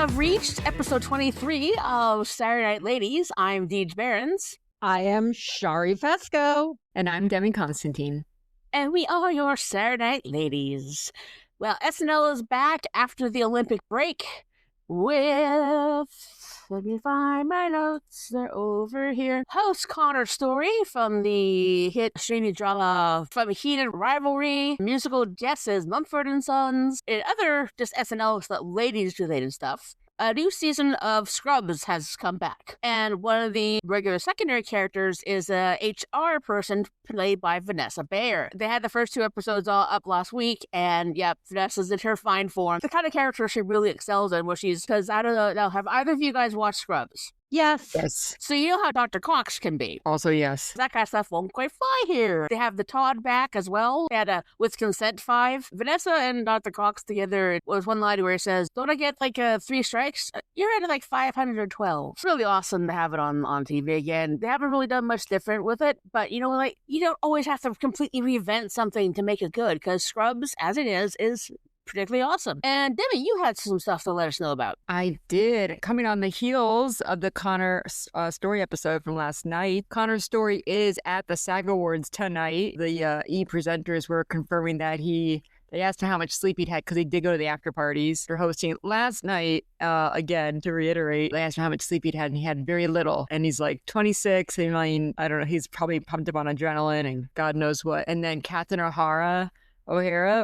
have reached episode 23 of Saturday Night Ladies. I'm Deej Behrens. I am Shari Fesco. And I'm Demi Constantine. And we are your Saturday Night Ladies. Well, SNL is back after the Olympic break with... Let me find my notes. They're over here. Host Connor Storrie from the hit streaming drama From a Heated Rivalry, musical guesses Mumford and Sons, and other just SNL ladies-related stuff. A new season of Scrubs has come back, and one of the regular secondary characters is a HR person played by Vanessa Bayer. They had the first 2 episodes all up last week, and yep, Vanessa's in her fine form. The kind of character she really excels in, because I don't know, now have either of you guys watched Scrubs? Yes. Yes. So you know how Dr. Cox can be. Also, yes. That kind of stuff won't quite fly here. They have the Todd back as well. They had a With Consent 5. Vanessa and Dr. Cox together was one line where he says, don't I get like 3 strikes? You're at like 512. It's really awesome to have it on TV again. They haven't really done much different with it, but you know, like, you don't always have to completely reinvent something to make it good, because Scrubs, as it is particularly awesome. And Demi, you had some stuff to let us know about. I did. Coming on the heels of the Connor Storrie episode from last night, Connor Storrie is at the SAG Awards tonight. The E presenters were confirming that they asked him how much sleep he'd had, because he did go to the after parties for hosting last night. Again, to reiterate, they asked him how much sleep he'd had, and he had very little. And he's like 26. I mean, I don't know. He's probably pumped up on adrenaline and God knows what. And then Catherine O'Hara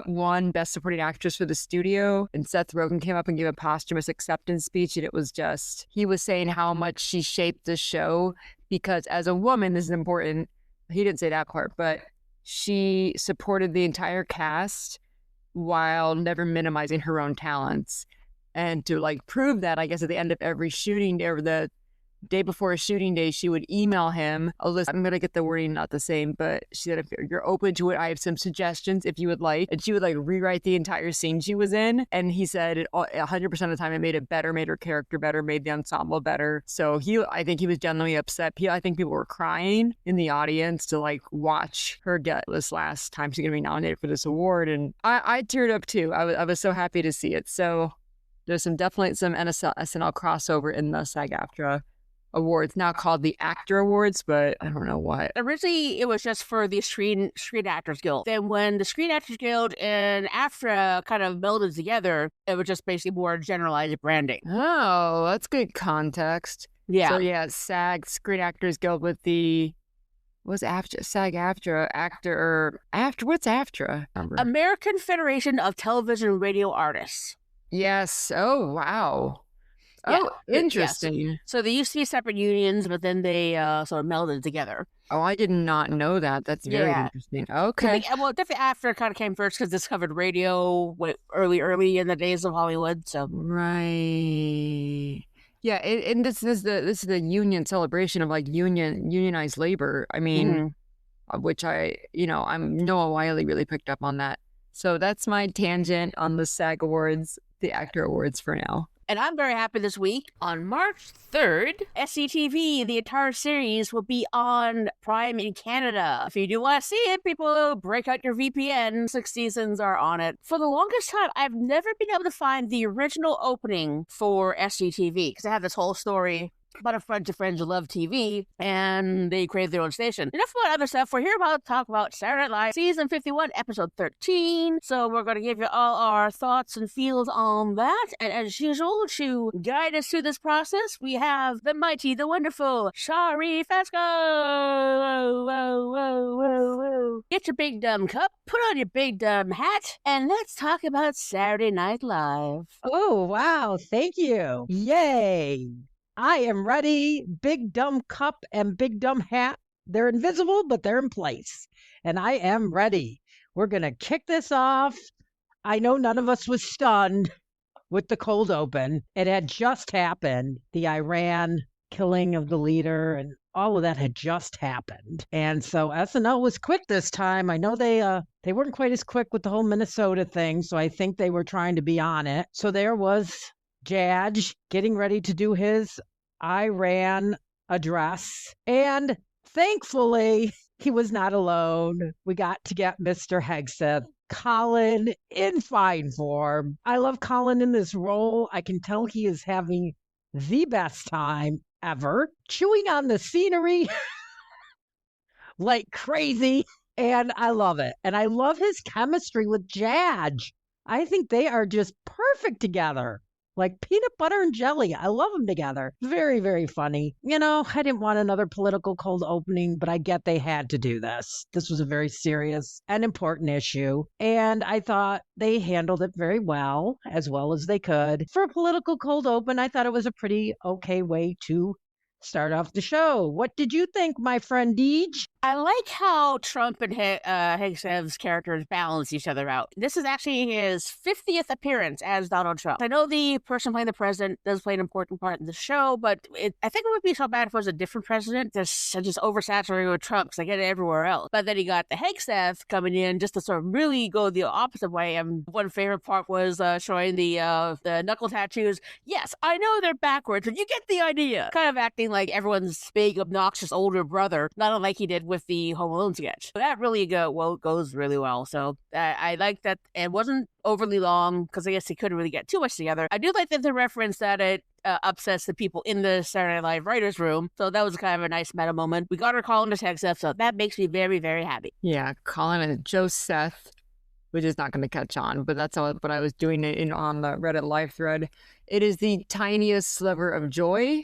won Best Supporting Actress for The Studio, and Seth Rogen came up and gave a posthumous acceptance speech, and it was just, he was saying how much she shaped the show, because as a woman, this is important, he didn't say that part, but she supported the entire cast while never minimizing her own talents. And to like prove that, I guess at the end of every shooting day, or the day before a shooting day, she would email him a list. I'm going to get the wording not the same, but she said, if you're open to it, I have some suggestions if you would like. And she would like rewrite the entire scene she was in. And he said 100% of the time it made it better, made her character better, made the ensemble better. So I think he was genuinely upset. I think people were crying in the audience to like watch her get this last time she's going to be nominated for this award. And I teared up too. I was so happy to see it. So there's definitely some SNL crossover in the SAG-AFTRA Awards, now called the Actor Awards, but I don't know why. Originally, it was just for the Screen Actors Guild. Then when the Screen Actors Guild and AFTRA kind of melded together, it was just basically more generalized branding. Oh, that's good context. Yeah. So yeah, SAG, Screen Actors Guild with the... What's AFTRA? SAG-AFTRA, what's AFTRA? American Federation of Television and Radio Artists. Yes. Oh, wow. Yeah. Oh, interesting. Yes. So they used to be separate unions, but then they sort of melded together. Oh, I did not know that. That's very interesting. Okay. Well, definitely after kind of came first, because this covered radio early in the days of Hollywood. So right. Yeah, and this is the union celebration of like unionized labor. I mean, which Noah Wiley really picked up on that. So that's my tangent on the SAG Awards, the Actor Awards for now. And I'm very happy this week. On March 3rd, SCTV, the entire series, will be on Prime in Canada. If you do want to see it, people, break out your VPN. 6 seasons are on it. For the longest time, I've never been able to find the original opening for SCTV, because I have this whole story about a bunch of friends who love TV, and they created their own station. Enough about other stuff. We're here to talk about Saturday Night Live, Season 51, Episode 13. So we're going to give you all our thoughts and feels on that. And as usual, to guide us through this process, we have the mighty, the wonderful Shari Fesco. Whoa, whoa, whoa, whoa, whoa. Get your big dumb cup, put on your big dumb hat, and let's talk about Saturday Night Live. Oh, wow. Thank you. Yay. I am ready. Big dumb cup and big dumb hat. They're invisible, but they're in place. And I am ready. We're going to kick this off. I know none of us was stunned with the cold open. It had just happened. The Iran killing of the leader and all of that had just happened. And so SNL was quick this time. I know they weren't quite as quick with the whole Minnesota thing. So I think they were trying to be on it. So there was Judge getting ready to do his Iran address. And thankfully, He was not alone. We got to get Mr. Hegseth. Colin in fine form. I love Colin in this role. I can tell he is having the best time ever, chewing on the scenery like crazy. And I love it. And I love his chemistry with Jadge. I think they are just perfect together. Like peanut butter and jelly. I love them together. Very, very funny. I didn't want another political cold opening, but I get they had to do this. This was a very serious and important issue. And I thought they handled it very well as they could. For a political cold open, I thought it was a pretty okay way to start off the show. What did you think, my friend Deej? I like how Trump and Hegseth's characters balance each other out. This is actually his 50th appearance as Donald Trump. I know the person playing the president does play an important part in the show, but I think it would be so bad if it was a different president just oversaturated with Trump, because I get it everywhere else. But then he got the Hegseth coming in just to sort of really go the opposite way. And one favorite part was showing the knuckle tattoos. Yes, I know they're backwards, but you get the idea. Kind of acting like everyone's big, obnoxious older brother, not unlike he did with the Home Alone sketch. So that really goes really well. So I like that it wasn't overly long, because I guess they couldn't really get too much together. I do like that the reference that it upsets the people in the Saturday Night Live writers' room. So that was kind of a nice meta moment. We got our Colin to Hegseth, so that makes me very, very happy. Yeah, Colin and Joseph, which is not going to catch on, but that's what I was doing on the Reddit live thread. It is the tiniest sliver of joy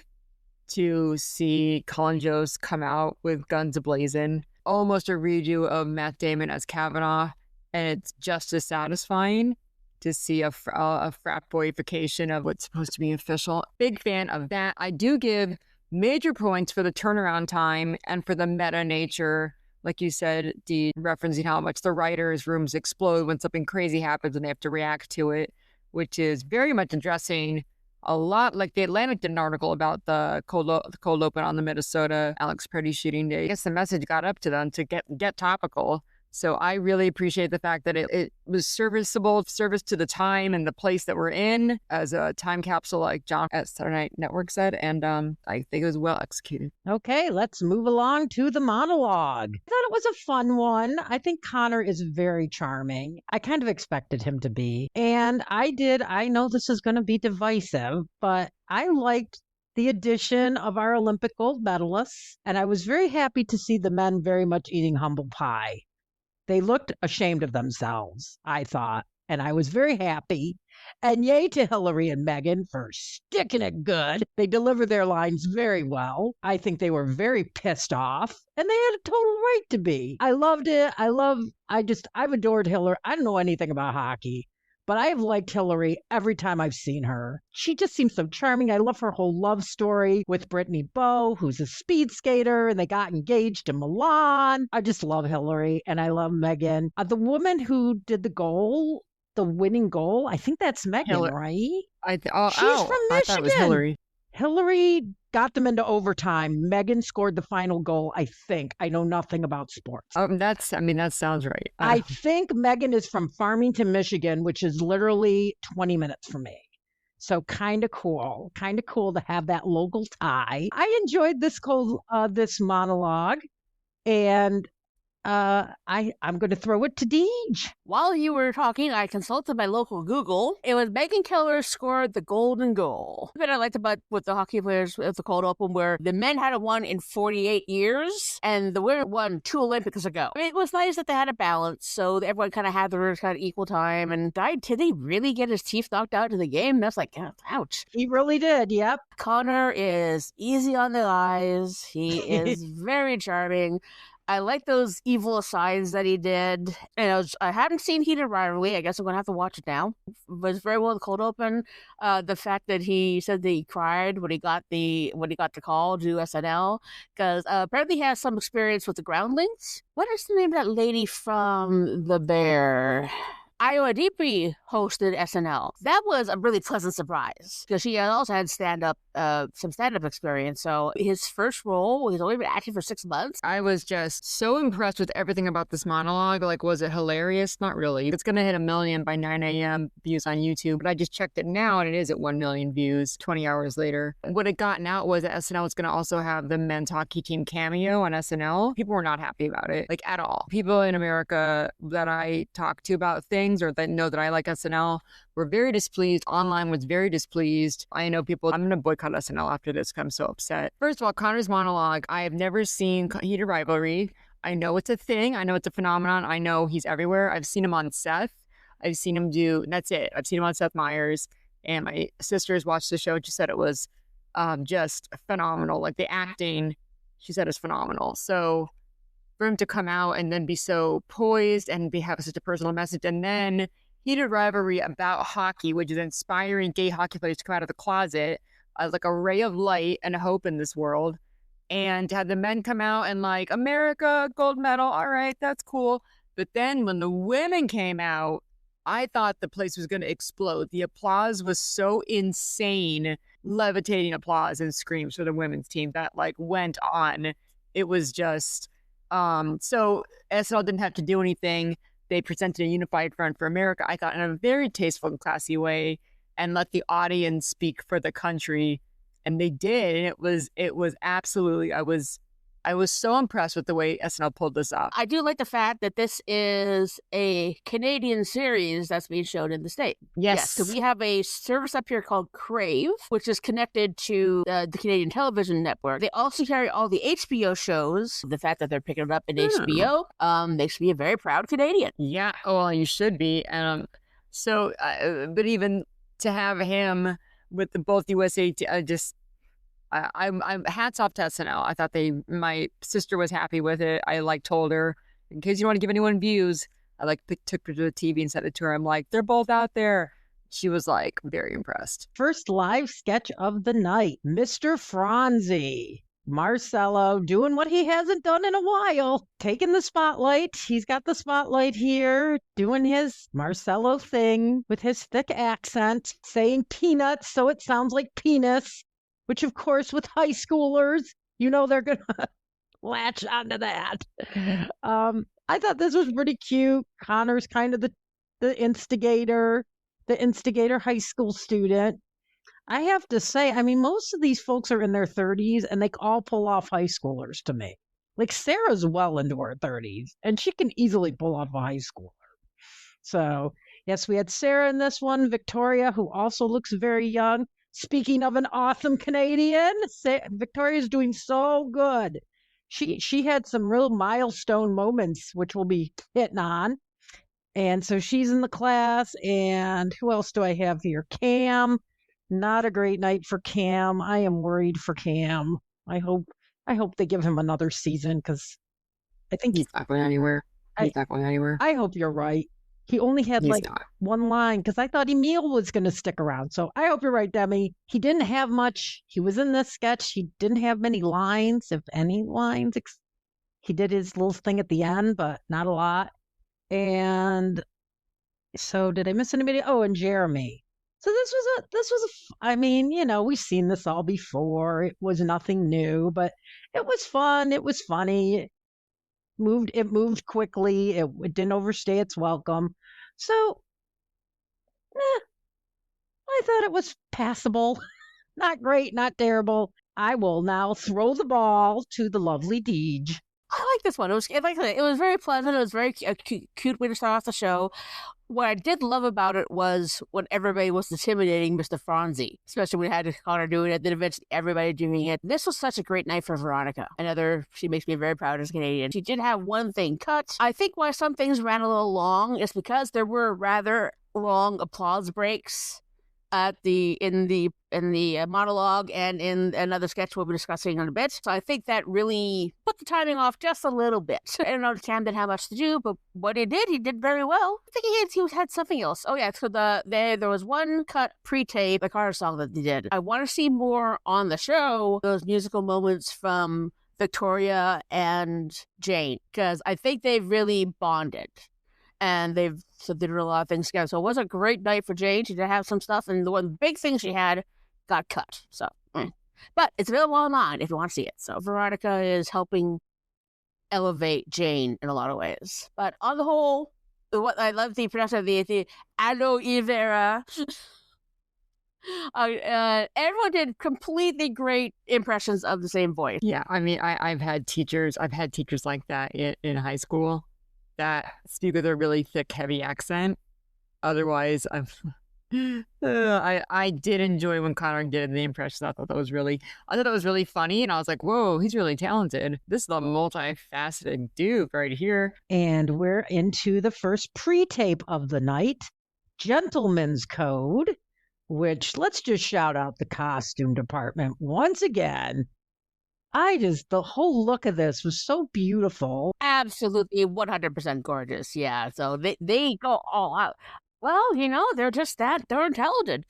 to see Colin Jost come out with guns ablazing, almost a redo of Matt Damon as Kavanaugh, and it's just as satisfying to see a frat boyification of what's supposed to be official. Big fan of that. I do give major points for the turnaround time and for the meta nature, like you said, referencing how much the writers' rooms explode when something crazy happens and they have to react to it, which is very much addressing a lot, like the Atlantic did an article about the cold open on the Minnesota Alex Pretty shooting day. I guess the message got up to them to get topical. So I really appreciate the fact that it was service to the time and the place that we're in as a time capsule, like John at Saturday Night Network said. And I think it was well executed. Okay, let's move along to the monologue. I thought it was a fun one. I think Connor is very charming. I kind of expected him to be. And I know this is going to be divisive, but I liked the addition of our Olympic gold medalists. And I was very happy to see the men very much eating humble pie. They looked ashamed of themselves, I thought, and I was very happy. And yay to Hillary and Meghan for sticking it good. They delivered their lines very well. I think they were very pissed off, and they had a total right to be. I loved it. I've adored Hillary. I don't know anything about hockey, but I have liked Hillary every time I've seen her. She just seems so charming. I love her whole love story with Brittany Bowe, who's a speed skater, and they got engaged in Milan. I just love Hillary, and I love Meghan. The woman who did the winning goal, I think that's Meghan, right? She's from Michigan. I thought it was Hillary. Hillary got them into overtime. Meghan scored the final goal, I think. I know nothing about sports. That sounds right. I think Meghan is from Farmington, Michigan, which is literally 20 minutes from me. So kind of cool to have that local tie. I enjoyed this monologue, and I'm going to throw it to Deej. While you were talking, I consulted my local Google. It was Megan Keller scored the golden goal. What I liked about with the hockey players at the cold open, where the men hadn't won in 48 years, and the women won 2 Olympics ago. It was nice that they had a balance, so everyone kind of had their kind of equal time. And did he really get his teeth knocked out in the game? That's like, ouch. He really did, yep. Connor is easy on the eyes. He is very charming. I like those evil asides that he did. And I hadn't seen Heated Rivalry. I guess I'm going to have to watch it now. It was very well the cold open. The fact that he said that he cried when he got the call to SNL, because apparently he has some experience with the groundlings. What is the name of that lady from The Bear? Iowa Deepy hosted SNL. That was a really pleasant surprise because she also had some stand-up experience. So his first role, he's only been acting for 6 months. I was just so impressed with everything about this monologue. Like, was it hilarious? Not really. It's going to hit 1 million by 9 a.m. views on YouTube, but I just checked it now and it is at 1 million views 20 hours later. What had gotten out was that SNL was going to also have the men's hockey team cameo on SNL. People were not happy about it, like at all. People in America that I talk to about things or that know that I like SNL were very displeased. Online was very displeased. I know people, I'm going to boycott SNL after this because I'm so upset. First of all, Connor's monologue, I have never seen Heated Rivalry. I know it's a thing. I know it's a phenomenon. I know he's everywhere. I've seen him on Seth. I've seen him do, that's it. I've seen him on Seth Meyers. And my sisters watched the show. She said it was just phenomenal. Like the acting, she said is phenomenal. So for him to come out and then be so poised and have such a personal message, and then Heated Rivalry about hockey, which is inspiring gay hockey players to come out of the closet as like a ray of light and hope in this world. And to have the men come out and like, America, gold medal, all right, that's cool. But then when the women came out, I thought the place was going to explode. The applause was so insane, levitating applause and screams for the women's team that like went on. It was just, so SNL didn't have to do anything. They presented a unified front for America, I thought, in a very tasteful and classy way, and let the audience speak for the country. And they did. And it was absolutely, I was so impressed with the way SNL pulled this off. I do like the fact that this is a Canadian series that's being shown in the States. Yes. So we have a service up here called Crave, which is connected to the Canadian television network. They also carry all the HBO shows. The fact that they're picking it up in HBO makes me a very proud Canadian. Yeah. Oh, well, you should be. So, but even to have him with both USA, I'm hats off to SNL. I thought my sister was happy with it. I told her, in case you want to give anyone views, I took her to the TV and sent it to her. I'm like, they're both out there. She was like very impressed. First live sketch of the night, Mr. Franzi. Marcello doing what he hasn't done in a while, taking the spotlight. He's got the spotlight here, doing his Marcello thing with his thick accent, saying peanuts so it sounds like penis, which of course with high schoolers, they're going to latch onto that. I thought this was pretty cute. Connor's kind of the instigator high school student. I have to say, I mean, most of these folks are in their 30s and they all pull off high schoolers to me. Like Sarah's well into her 30s and she can easily pull off a high schooler. So, yes, we had Sarah in this one, Victoria, who also looks very young. Speaking of an awesome Canadian, Victoria's doing so good. She had some real milestone moments, which we'll be hitting on. And so she's in the class. And who else do I have here? Cam. Not a great night for Cam. I am worried for Cam. I hope they give him another season because I think he's not going anywhere. He's not going anywhere. I hope you're right. He only had one line because I thought Emil was going to stick around. So I hope you're right, Demi. He didn't have much. He was in this sketch. He didn't have many lines, if any lines. He did his little thing at the end, but not a lot. And so did I miss anybody? Oh, and Jeremy. So this was I mean, we've seen this all before. It was nothing new, but it was fun. It was funny. It moved quickly. It didn't overstay its welcome. So, I thought it was passable. Not great, not terrible. I will now throw the ball to the lovely Deej. I like this one. It was very pleasant. It was very cute way to start off the show. What I did love about it was when everybody was intimidating Mr. Franzi, especially when we had Connor doing it, then eventually everybody doing it. This was such a great night for Veronica. She makes me very proud as a Canadian. She did have one thing cut. I think why some things ran a little long is because there were rather long applause breaks in the monologue and in another sketch we'll be discussing in a bit. So I think that really put the timing off just a little bit. I don't know Cam didn't have much to do, but what he did very well. I think he had something else. Oh yeah, so there was one cut pre-tape, the Carter song that they did. I want to see more on the show, those musical moments from Victoria and Jane, because I think they really bonded. And they did a lot of things together. So it was a great night for Jane. She did have some stuff, and the one big thing she had got cut. So, but it's available online if you want to see it. So Veronica is helping elevate Jane in a lot of ways. But on the whole, what I love the production of the aloe vera. Everyone did completely great impressions of the same voice. Yeah, I mean, I've had teachers like that in high school that speak with a really thick, heavy accent. Otherwise, I did enjoy when Connor did the impressions. I thought that was really funny, and I was like, whoa, he's really talented. This is a multifaceted dude right here. And we're into the first pre-tape of the night, Gentleman's Code, which, let's just shout out the costume department once again. The whole look of this was so beautiful. Absolutely 100% gorgeous. Yeah, so they go all out. Well, they're just that darn talented.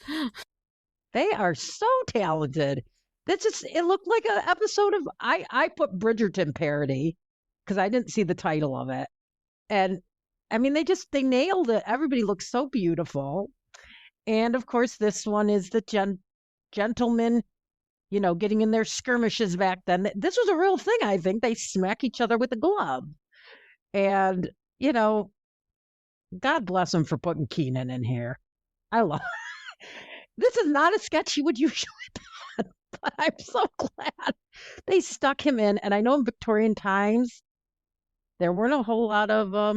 They are so talented. It looked like an episode of, I put Bridgerton parody because I didn't see the title of it. And I mean, they nailed it. Everybody looks so beautiful. And of course, this one is the gentlemen, getting in their skirmishes back then. This was a real thing, I think. They smack each other with a glove. And, God bless them for putting Keenan in here. I love This is not a sketch he would usually do, but I'm so glad they stuck him in. And I know in Victorian times, there weren't a whole lot of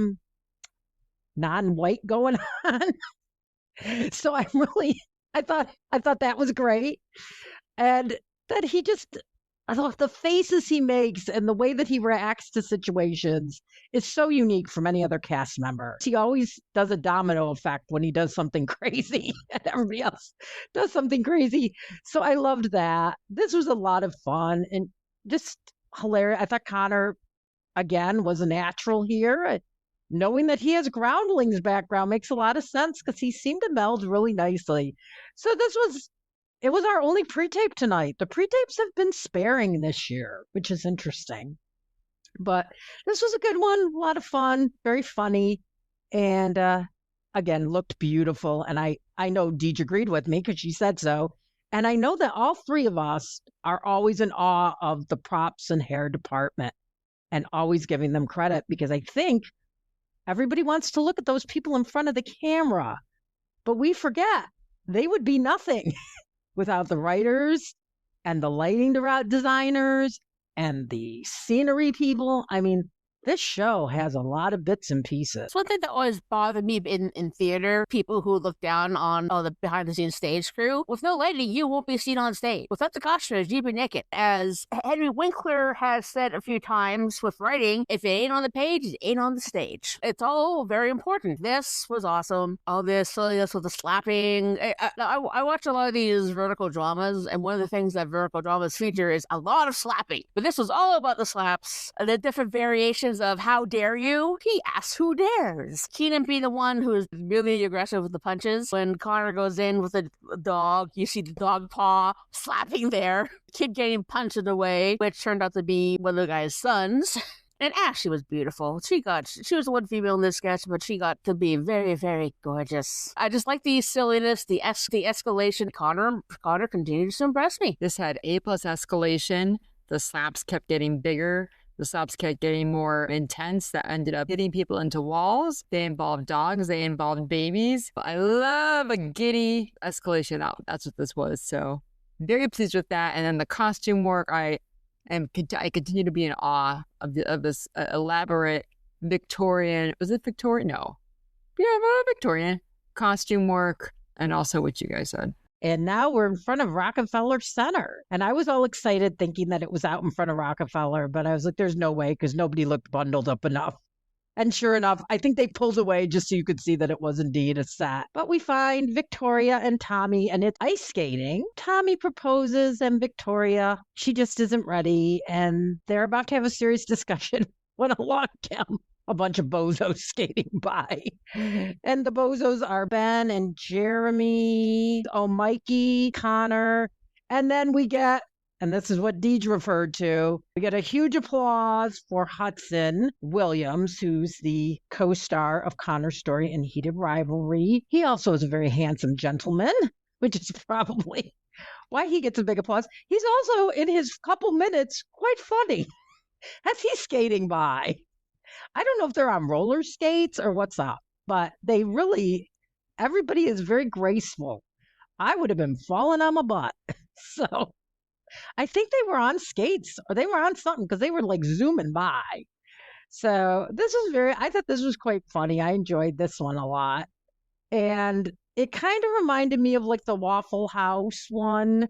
non-white going on. So I thought that was great. And that I thought the faces he makes and the way that he reacts to situations is so unique from any other cast member. He always does a domino effect when he does something crazy and everybody else does something crazy. So I loved that. This was a lot of fun and just hilarious. I thought Connor, again, was a natural here. Knowing that he has Groundlings background makes a lot of sense because he seemed to meld really nicely. So it was our only pre-tape tonight. The pre-tapes have been sparing this year, which is interesting. But this was a good one, a lot of fun, very funny, and again, looked beautiful. And I know Deej agreed with me because she said so. And I know that all three of us are always in awe of the props and hair department and always giving them credit because I think everybody wants to look at those people in front of the camera, but we forget they would be nothing without the writers and the lighting designers and the scenery people. I mean, this show has a lot of bits and pieces. It's one thing that always bothered me in theater, people who look down on the behind-the-scenes stage crew. With no lighting, you won't be seen on stage. Without the costumes, you'd be naked. As Henry Winkler has said a few times with writing, if it ain't on the page, it ain't on the stage. It's all very important. This was awesome. All this silliness with the slapping. I watch a lot of these vertical dramas, and one of the things that vertical dramas feature is a lot of slapping. But this was all about the slaps, the different variations of how dare you? He asks who dares. Keenan being the one who is really aggressive with the punches. When Connor goes in with the dog, you see the dog paw slapping there. Kid getting punched in the way, which turned out to be one of the guy's sons. And Ashley was beautiful. She was the one female in this sketch, but she got to be very, very gorgeous. I just like the silliness, the escalation. Connor continues to impress me. This had A+ escalation. The slaps kept getting bigger. The slaps kept getting more intense. That ended up hitting people into walls. They involved dogs. They involved babies. I love a giddy escalation. That's what this was. So very pleased with that. And then the costume work, I continue to be in awe of this elaborate Victorian. Was it Victorian? No. Yeah, Victorian costume work, and also what you guys said. And now we're in front of Rockefeller Center. And I was all excited thinking that it was out in front of Rockefeller, but I was like, there's no way because nobody looked bundled up enough. And sure enough, I think they pulled away just so you could see that it was indeed a set. But we find Victoria and Tommy, and it's ice skating. Tommy proposes, and Victoria, she just isn't ready. And they're about to have a serious discussion when along comes a bunch of bozos skating by. And the bozos are Ben and Jeremy, Mikey, Connor. And then we get And this is what Deej referred to. We get a huge applause for Hudson Williams, who's the co-star of Connor Storrie in Heated Rivalry. He also is a very handsome gentleman, which is probably why he gets a big applause. He's also, in his couple minutes, quite funny as he's skating by. I don't know if they're on roller skates or what's up, but everybody is very graceful. I would have been falling on my butt. So I think they were on skates or they were on something because they were like zooming by. So I thought this was quite funny. I enjoyed this one a lot. And it kind of reminded me of like the Waffle House one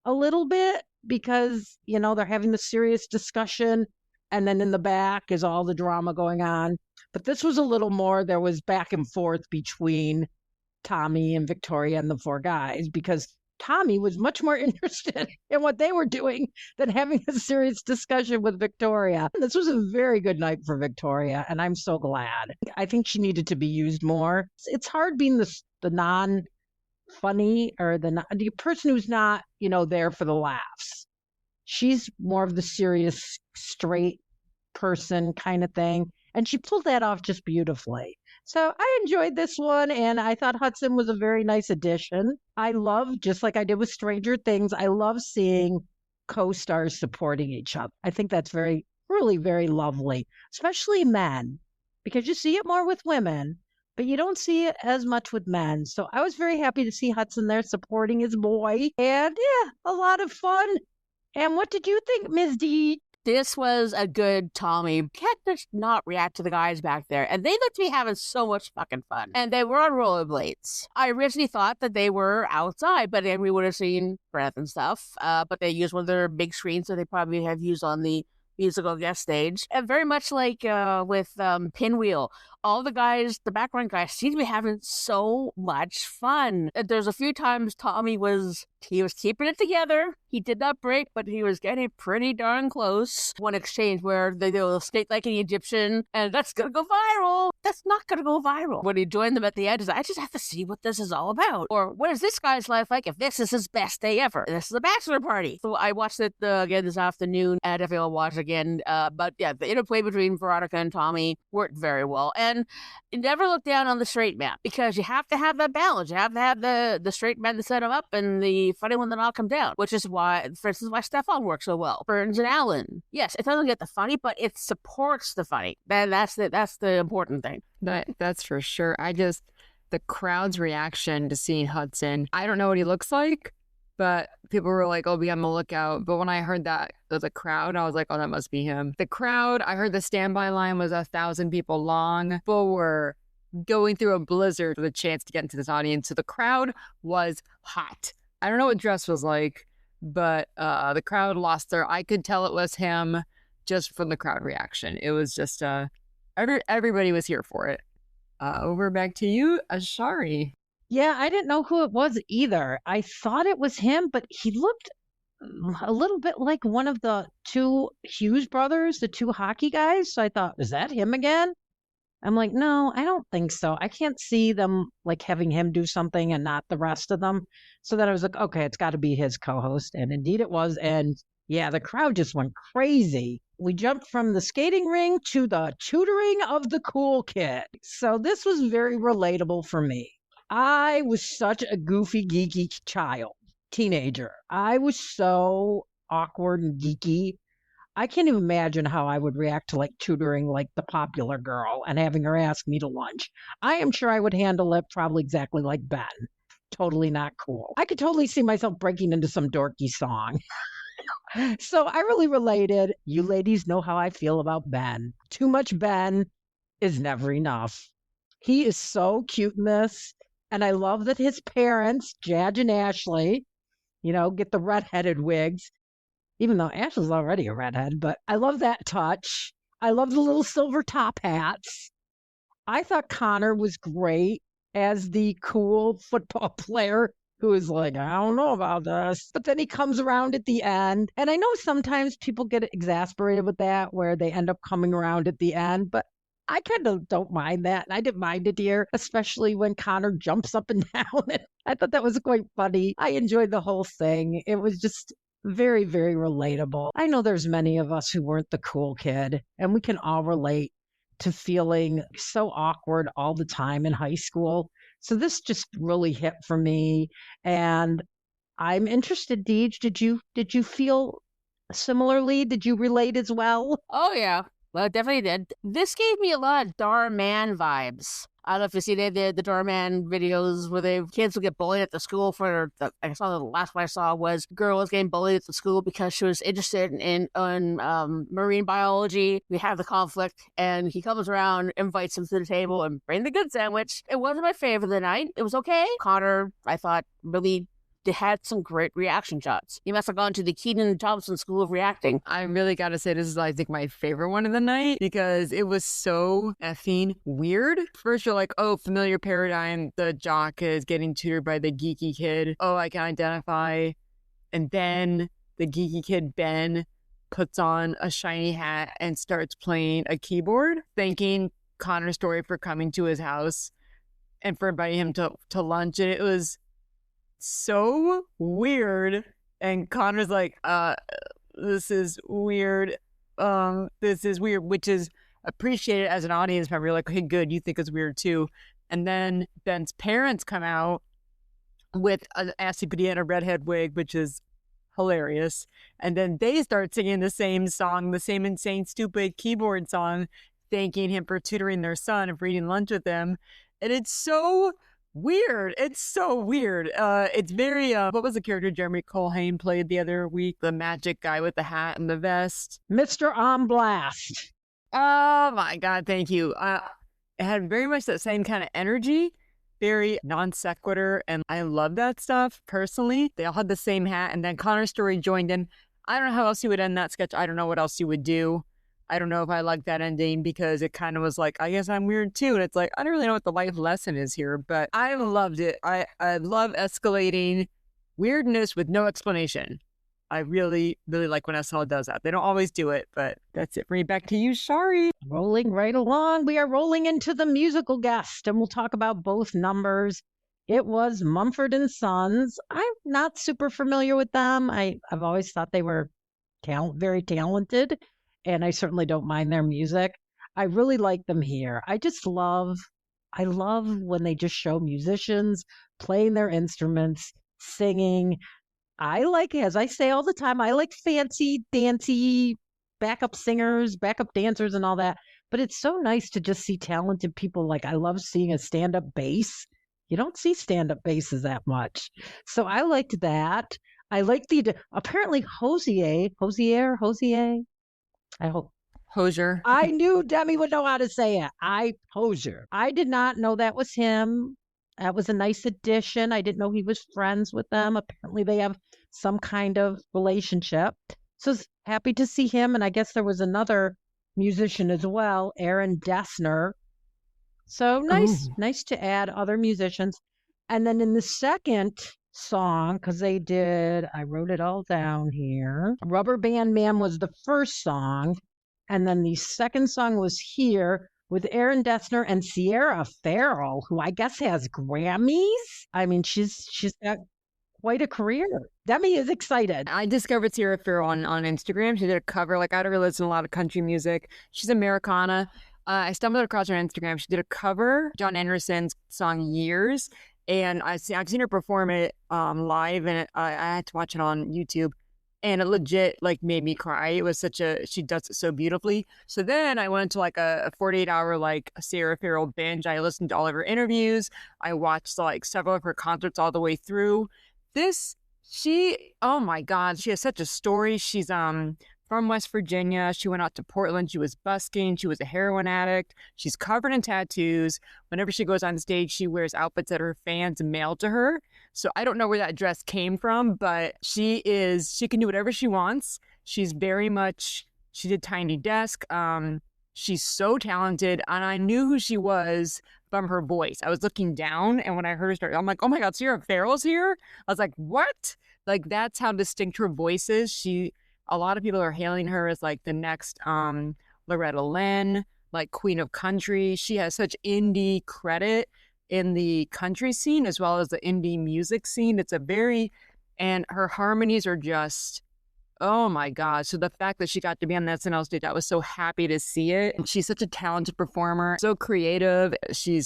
a little bit because, they're having the serious discussion and then in the back is all the drama going on. But this was a little more, there was back and forth between Tommy and Victoria and the four guys because Tommy was much more interested in what they were doing than having a serious discussion with Victoria. This was a very good night for Victoria, and I'm so glad. I think she needed to be used more. It's hard being the non-funny or the person who's not, there for the laughs. She's more of the serious, straight person kind of thing, and she pulled that off just beautifully. So I enjoyed this one, and I thought Hudson was a very nice addition. I love, just like I did with Stranger Things, I love seeing co-stars supporting each other. I think that's really very lovely, especially men, because you see it more with women, but you don't see it as much with men. So I was very happy to see Hudson there supporting his boy, and yeah, a lot of fun. And what did you think, Ms. D? This was a good Tommy. Can't just not react to the guys back there. And they looked to be having so much fucking fun. And they were on rollerblades. I originally thought that they were outside, but then we would have seen breath and stuff. But they used one of their big screens that they probably have used on the musical guest stage. And very much like with Pinwheel, all the background guys seem to be having so much fun. There's a few times Tommy was keeping it together. He did not break, but he was getting pretty darn close. One exchange where they will skate like an Egyptian, and that's gonna go viral. That's not gonna go viral. When he joined them at the edge, I just have to see what this is all about. Or what is this guy's life like if this is his best day ever? This is a bachelor party. So I watched it again this afternoon, and if I'll watch it again. But yeah, the interplay between Veronica and Tommy worked very well. And never look down on the straight man, because you have to have that balance. You have to have the straight man to set him up and the funny one to knock him down, which is why, for instance, why Stefan works so well. Burns and Allen. Yes, it doesn't get the funny, but it supports the funny. That's the important thing. That's for sure. The crowd's reaction to seeing Hudson, I don't know what he looks like, but people were like, oh, be on the lookout. But when I heard that, the crowd, I was like, oh, that must be him. The crowd, I heard the standby line was 1,000 people long. People were going through a blizzard for the chance to get into this audience. So the crowd was hot. I don't know what dress was like, but the crowd I could tell it was him just from the crowd reaction. It was just, everybody was here for it. Over back to you, Ashari. Yeah, I didn't know who it was either. I thought it was him, but he looked a little bit like one of the two Hughes brothers, the two hockey guys. So I thought, is that him again? I'm like, no, I don't think so. I can't see them like having him do something and not the rest of them. So then I was like, okay, it's got to be his co-host. And indeed it was. And yeah, the crowd just went crazy. We jumped from the skating ring to the tutoring of the cool kid. So this was very relatable for me. I was such a goofy, geeky teenager. I was so awkward and geeky. I can't even imagine how I would react to like tutoring like the popular girl and having her ask me to lunch. I am sure I would handle it probably exactly like Ben. Totally not cool. I could totally see myself breaking into some dorky song. So I really related. You ladies know how I feel about Ben. Too much Ben is never enough. He is so cute in this. And I love that his parents, Jadge and Ashley, get the redheaded wigs, even though Ashley's already a redhead. But I love that touch. I love the little silver top hats. I thought Connor was great as the cool football player who is like, I don't know about this. But then he comes around at the end. And I know sometimes people get exasperated with that, where they end up coming around at the end. But I kind of don't mind that. And I didn't mind it here, especially when Connor jumps up and down. I thought that was quite funny. I enjoyed the whole thing. It was just very, very relatable. I know there's many of us who weren't the cool kid, and we can all relate to feeling so awkward all the time in high school. So this just really hit for me. And I'm interested, Deej, did you feel similarly? Did you relate as well? Oh, yeah. Well, it definitely did. This gave me a lot of Dhar Mann vibes. I don't know if you see the Dhar Mann videos where the kids would get bullied at the school I saw the last one I saw was girls getting bullied at the school because she was interested in marine biology. We have the conflict, and he comes around, invites them to the table, and bring the good sandwich. It wasn't my favorite of the night. It was okay. Connor, I thought, really had some great reaction shots. He must have gone to the Keaton Thompson School of Reacting. I really gotta say, this is, I think, my favorite one of the night because it was so effing weird. First, you're like, oh, familiar paradigm. The jock is getting tutored by the geeky kid. Oh, I can identify. And then the geeky kid, Ben, puts on a shiny hat and starts playing a keyboard, thanking Connor Storrie for coming to his house and for inviting him to lunch. And it was so weird. And Connor's like, this is weird. This is weird, which is appreciated as an audience member. You're like, okay, good, you think it's weird too. And then Ben's parents come out with an assy and a redhead wig, which is hilarious. And then they start singing the same song, the same insane, stupid keyboard song, thanking him for tutoring their son and for eating lunch with them. And it's so weird. It's so weird. It's very, what was the character Jeremy Colhane played the other week? The magic guy with the hat and the vest. Mr. On Blast. Oh my God, thank you. It had very much that same kind of energy, very non sequitur, and I love that stuff personally. They all had the same hat, and then Connor Storrie joined in. I don't know how else you would end that sketch. I don't know what else you would do. I don't know if I like that ending because it kind of was like, I guess I'm weird too. And it's like, I don't really know what the life lesson is here, but I loved it. I love escalating weirdness with no explanation. I really, really like when SNL does that. They don't always do it, but that's it for me. Back to you, Shari. Rolling right along. We are rolling into the musical guest, and we'll talk about both numbers. It was Mumford and Sons. I'm not super familiar with them. I've always thought they were very talented, and I certainly don't mind their music. I really like them here. I love when they just show musicians playing their instruments, singing. I like, as I say all the time, I like fancy, dancy backup singers, backup dancers, and all that. But it's so nice to just see talented people. Like, I love seeing a stand-up bass. You don't see stand-up basses that much. So I liked that. I liked apparently Hosier, I hope. Hosier. I knew Demi would know how to say it. Hosier. I did not know that was him. That was a nice addition. I didn't know he was friends with them. Apparently they have some kind of relationship. So happy to see him. And I guess there was another musician as well, Aaron Dessner. So nice to add other musicians. And then in the second song, because I wrote it all down here. Rubber Band Man was the first song. And then the second song was here with Aaron Dessner and Sierra Farrell, who I guess has Grammys. I mean, she's got quite a career. Demi is excited. I discovered Sierra Farrell on Instagram. She did a cover. Like, I don't really listen to a lot of country music. She's Americana. I stumbled across her on Instagram. She did a cover, John Anderson's song Years. And I've seen her perform it live, and I had to watch it on YouTube. And it legit made me cry. It was she does it so beautifully. So then I went to a 48-hour Sierra Farrell binge. I listened to all of her interviews. I watched several of her concerts all the way through. Oh my God, she has such a story. She's from West Virginia. She went out to Portland. She was busking. She was a heroin addict. She's covered in tattoos. Whenever she goes on stage, she wears outfits that her fans mail to her. So I don't know where that dress came from, but she can do whatever she wants. She's she did Tiny Desk. She's so talented, and I knew who she was from her voice. I was looking down, and when I heard her start, I'm like, oh my God, Sierra Farrell's here? I was like, what? That's how distinct her voice is. A lot of people are hailing her as the next Loretta Lynn, Queen of Country. She has such indie credit in the country scene as well as the indie music scene. And her harmonies are just Oh my God. So the fact that she got to be on the SNL stage, I was so happy to see it. And she's such a talented performer, so creative. She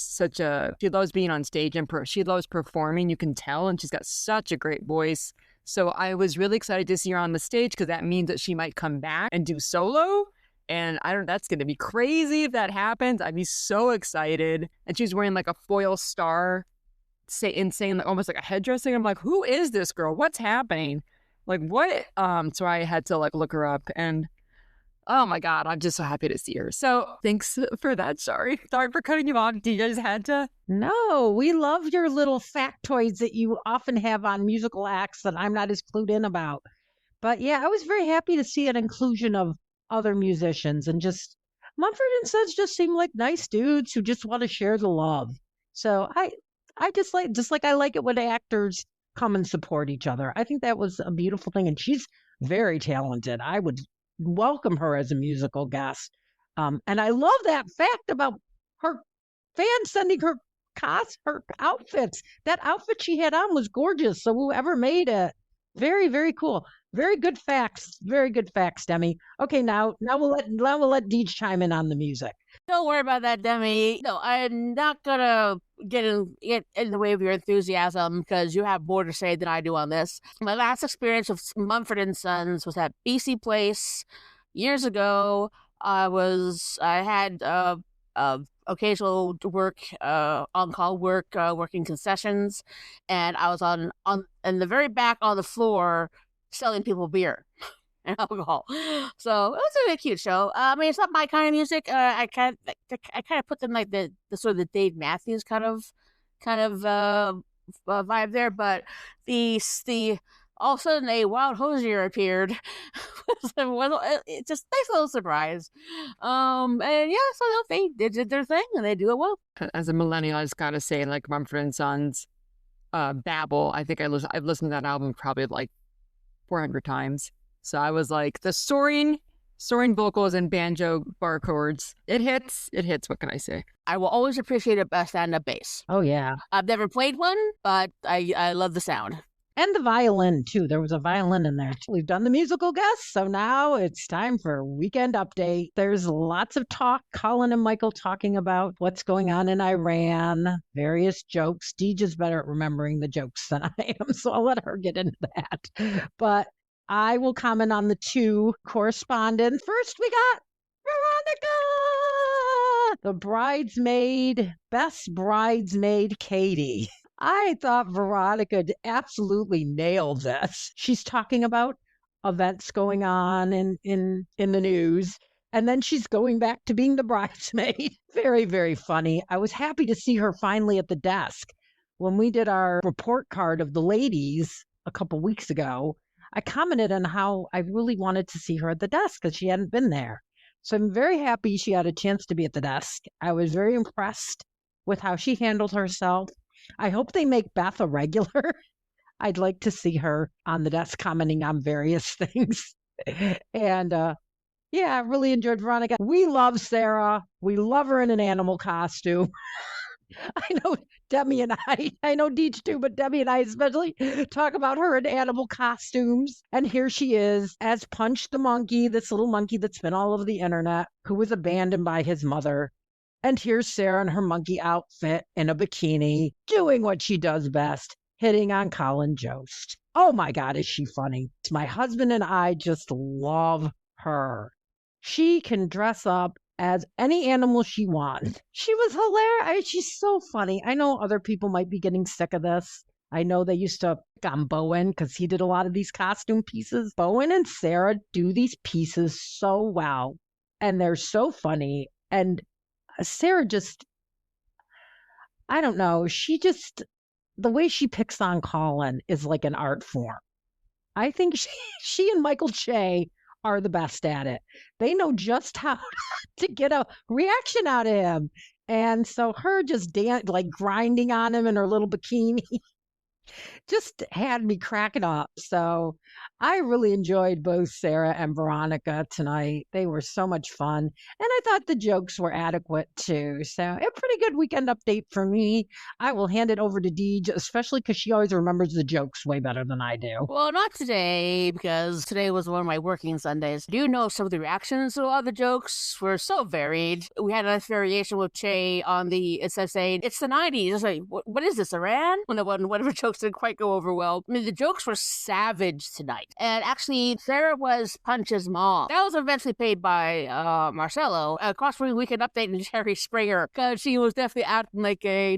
loves being on stage and she loves performing, you can tell. And she's got such a great voice. So I was really excited to see her on the stage because that means that she might come back and do solo. And that's going to be crazy if that happens. I'd be so excited. And she's wearing like a foil star, insane, like almost like a headdress thing. I'm like, who is this girl? What's happening? Like, what? So I had to like look her up, and oh my God, I'm just so happy to see her. So thanks for that. Sorry for cutting you off. You just had to. No, we love your little factoids that you often have on musical acts that I'm not as clued in about. But yeah, I was very happy to see an inclusion of other musicians, and just Mumford and Sons just seem like nice dudes who just want to share the love. So I just like I like it when actors come and support each other. I think that was a beautiful thing, and she's very talented. I would welcome her as a musical guest. And I love that fact about her fans sending her her outfits. That outfit she had on was gorgeous. So whoever made it, very, very cool. Very good facts. Very good facts, Demi. Okay, now we'll let Deej chime in on the music. Don't worry about that, Demi. No, I'm not gonna get in the way of your enthusiasm because you have more to say than I do on this. My last experience with Mumford and Sons was at BC Place years ago. I had occasional work, on-call work, working concessions, and I was on in the very back on the floor selling people beer and alcohol. So it was a really cute show. I mean, it's not my kind of music. I kind of put them like the sort of the Dave Matthews kind of vibe there, but the all of a sudden a Wild Hosier appeared. It's just a nice little surprise. And yeah, so they did their thing and they do it well. As a millennial, I just gotta say, like Mumford and Sons, Babel. I think I've listened to that album probably like 400 times. So I was like, the soaring vocals and banjo bar chords. It hits. What can I say? I will always appreciate a stand-up bass. Oh yeah. I've never played one, but I love the sound. And the violin, too. There was a violin in there. We've done the musical guests, so now it's time for Weekend Update. There's lots of talk. Colin and Michael talking about what's going on in Iran, various jokes. Deej is better at remembering the jokes than I am, so I'll let her get into that. But I will comment on the two correspondents. First, we got Veronica, the best bridesmaid Katie. I thought Veronica absolutely nailed this. She's talking about events going on in the news, and then she's going back to being the bridesmaid. Very, very funny. I was happy to see her finally at the desk. When we did our report card of the ladies a couple weeks ago, I commented on how I really wanted to see her at the desk because she hadn't been there. So I'm very happy she had a chance to be at the desk. I was very impressed with how she handled herself. I hope they make Beth a regular. I'd like to see her on the desk commenting on various things. And yeah, I really enjoyed Veronica. We love Sarah. We love her in an animal costume. I know Demi and I know Deej too, but Demi and I especially talk about her in animal costumes. And here she is as Punch the monkey, this little monkey that's been all over the internet, who was abandoned by his mother. And here's Sarah in her monkey outfit in a bikini, doing what she does best, hitting on Colin Jost. Oh my God, is she funny? My husband and I just love her. She can dress up as any animal she wants. She was hilarious. She's so funny. I know other people might be getting sick of this. I know they used to pick on Bowen because he did a lot of these costume pieces. Bowen and Sarah do these pieces so well, and they're so funny. And Sarah just, I don't know, the way she picks on Colin is like an art form. I think she and Michael Che are the best at it. They know just how to get a reaction out of him. And so her just like grinding on him in her little bikini just had me cracking up. So I really enjoyed both Sarah and Veronica tonight. They were so much fun. And I thought the jokes were adequate too. So a pretty good weekend update for me. I will hand it over to Deej, especially because she always remembers the jokes way better than I do. Well, not today, because today was one of my working Sundays. I do know some of the reactions to a lot of the jokes were so varied. We had a nice variation with Che on the, it says saying, it's the 90s. It's like, what is this, Iran? When whatever jokes didn't quite go over well. I mean, the jokes were savage tonight. And actually, Sarah was Punch's mom. That was eventually paid by Marcelo. Crossbreed Weekend Update and Jerry Springer, because she was definitely acting like a,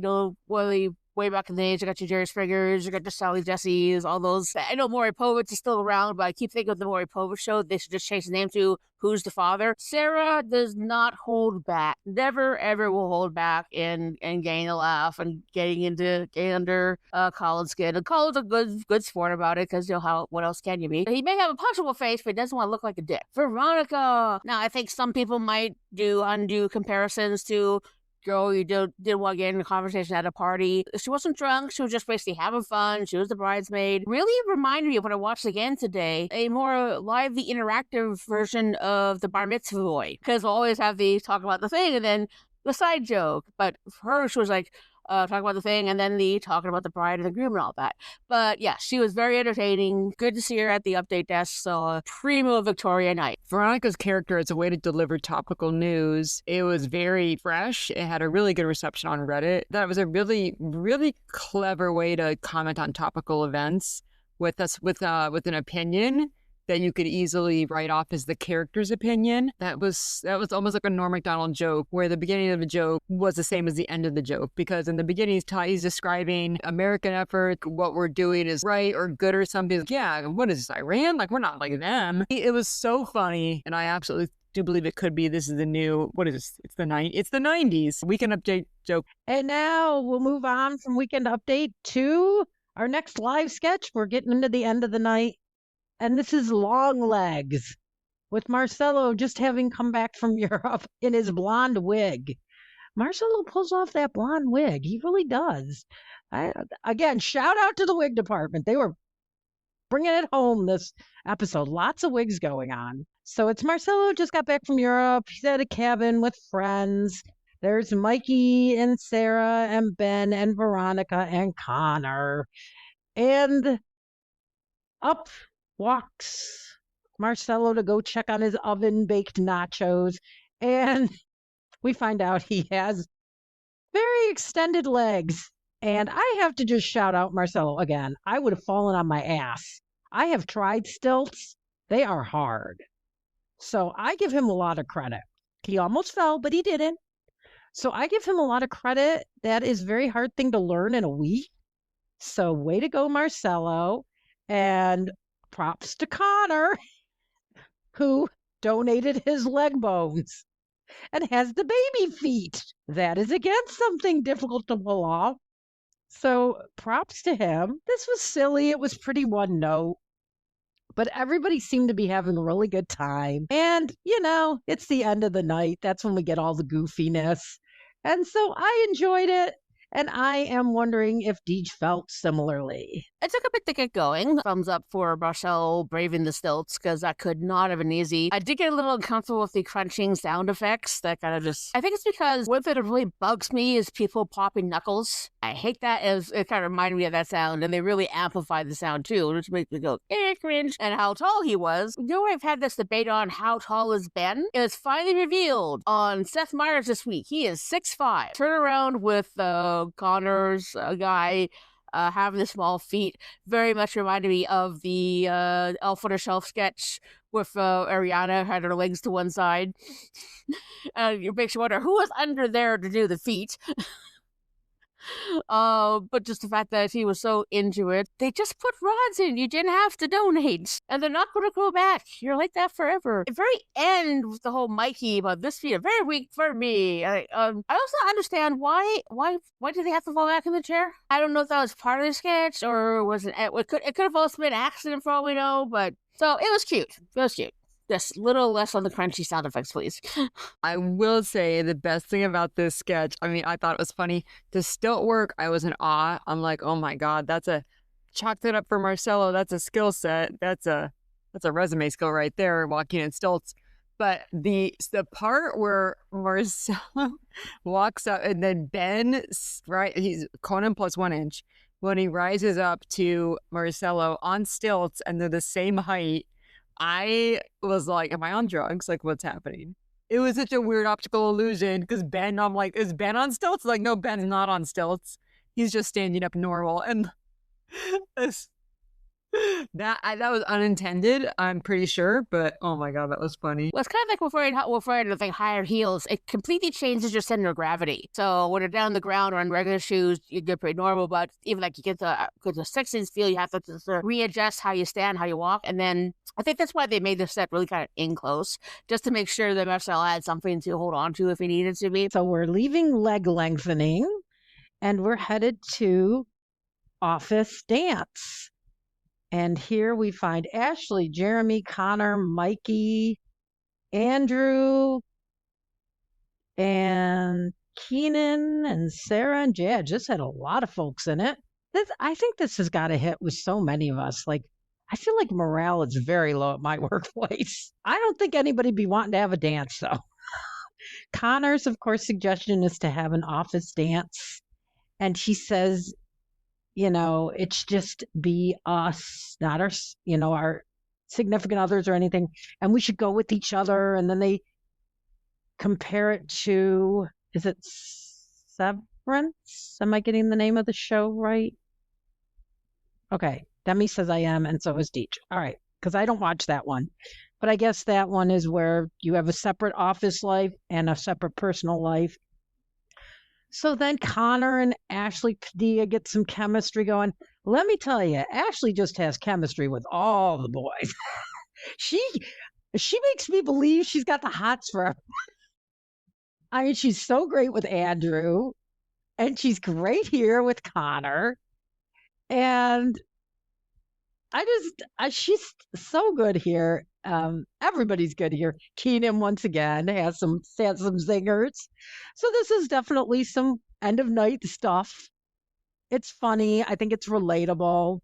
way back in the age. I got your Jerry Springers, you got your Sally Jessies, all those. I know Maury Povich is still around, but I keep thinking of the Maury Povich show. They should just change the name to Who's the Father? Sarah does not hold back. Never, ever will hold back in getting a laugh and getting under Colin's skin. And Colin's a good sport about it, because what else can you be? He may have a punchable face, but he doesn't want to look like a dick. Veronica. Now, I think some people might do undue comparisons to girl you didn't want to get in a conversation at a party. She wasn't drunk. She was just basically having fun. She was the bridesmaid. Really reminded me of when I watched again today, a more lively, interactive version of the bar mitzvah boy. Because we'll always have the talk about the thing and then the side joke. But for her, she was like, talking about the thing and then the talking about the bride and the groom and all that. But yeah, she was very entertaining. Good to see her at the update desk. So primo Victoria night. Veronica's character as a way to deliver topical news. It was very fresh. It had a really good reception on Reddit. That was a really, really clever way to comment on topical events with an opinion that you could easily write off as the character's opinion. That was almost like a Norm Macdonald joke, where the beginning of the joke was the same as the end of the joke, because in the beginning he's describing American effort, what we're doing is right or good or something. Like, yeah, what is this, Iran? Like, we're not like them. It was so funny, and I absolutely do believe it could be. This is the new, what is this? It's the 90s. Weekend Update joke. And now we'll move on from Weekend Update to our next live sketch. We're getting into the end of the night. And this is Long Legs, with Marcelo just having come back from Europe in his blonde wig. Marcelo pulls off that blonde wig. He really does. Again, shout out to the wig department. They were bringing it home this episode. Lots of wigs going on. So it's Marcelo just got back from Europe. He's at a cabin with friends. There's Mikey and Sarah and Ben and Veronica and Connor. And up walks Marcelo to go check on his oven-baked nachos, and we find out he has very extended legs. And I have to just shout out Marcelo again. I would have fallen on my ass. I have tried stilts. They are hard. So I give him a lot of credit. He almost fell, but he didn't. So I give him a lot of credit. That is a very hard thing to learn in a week. So way to go, Marcelo. And props to Connor, who donated his leg bones and has the baby feet. That is, again, something difficult to pull off. So props to him. This was silly. It was pretty one note. But everybody seemed to be having a really good time. And, it's the end of the night. That's when we get all the goofiness. And so I enjoyed it. And I am wondering if Deej felt similarly. It took a bit to get going. Thumbs up for Marcel braving the stilts, because that could not have been easy. I did get a little uncomfortable with the crunching sound effects. That kind of I think it's because one thing that really bugs me is people popping knuckles. I hate that, as it kind of reminded me of that sound, and they really amplified the sound too, which makes me go, cringe. And how tall he was. I've had this debate on how tall is Ben. It was finally revealed on Seth Meyers this week. He is 6'5". Turn around with Connor's guy having the small feet. Very much reminded me of the Elf on a Shelf sketch with Ariana had her legs to one side. It makes you wonder who was under there to do the feet. But just the fact that he was so into it, they just put rods in. You didn't have to donate, and they're not going to go back. You're like that forever. The very end with the whole Mikey about this feet are very weak for me. I also understand why did they have to fall back in the chair? I don't know if that was part of the sketch or was it could have also been an accident for all we know. But so it was cute. Just a little less on the crunchy sound effects, please. I will say the best thing about this sketch, I thought it was funny. The stilt work, I was in awe. I'm like, oh my God, chalked it up for Marcelo. That's a skill set. That's a That's a resume skill right there, walking in stilts. But the part where Marcelo walks up and then Ben, right, he's Conan plus 1 inch, when he rises up to Marcelo on stilts and they're the same height, I was like, am I on drugs? Like, what's happening? It was such a weird optical illusion because Ben, I'm like, is Ben on stilts? Like, no, Ben's not on stilts. He's just standing up normal. And that was unintended, I'm pretty sure, but oh my god, that was funny. Well, it's kind of like we're wearing like higher heels. It completely changes your center of gravity. So when you're down on the ground or in regular shoes, you get pretty normal. But even like you get the 6-inch feel, you have to just readjust how you stand, how you walk, and then I think that's why they made this set really kind of in close, just to make sure that Marcel had something to hold on to if he needed to be. So we're leaving leg lengthening, and we're headed to office dance. And here we find Ashley, Jeremy, Connor, Mikey, Andrew, and Keenan, and Sarah, and Jad. Just had a lot of folks in it. I think this has got a hit with so many of us. Like, I feel like morale is very low at my workplace. I don't think anybody be wanting to have a dance, though. Connor's, of course, suggestion is to have an office dance. And she says, it's just be us, not our significant others or anything. And we should go with each other. And then they compare it to, is it Severance? Am I getting the name of the show right? Okay. Demi says I am, and so is Deej. All right. Because I don't watch that one. But I guess that one is where you have a separate office life and a separate personal life. So then Connor and Ashley Padilla get some chemistry going. Let me tell you, Ashley just has chemistry with all the boys. She makes me believe she's got the hots for everyone. I mean, she's so great with Andrew, and she's great here with Connor. And she's so good here. Everybody's good here. Keenan once again has some zingers. So this is definitely some end of night stuff. It's funny. I think it's relatable.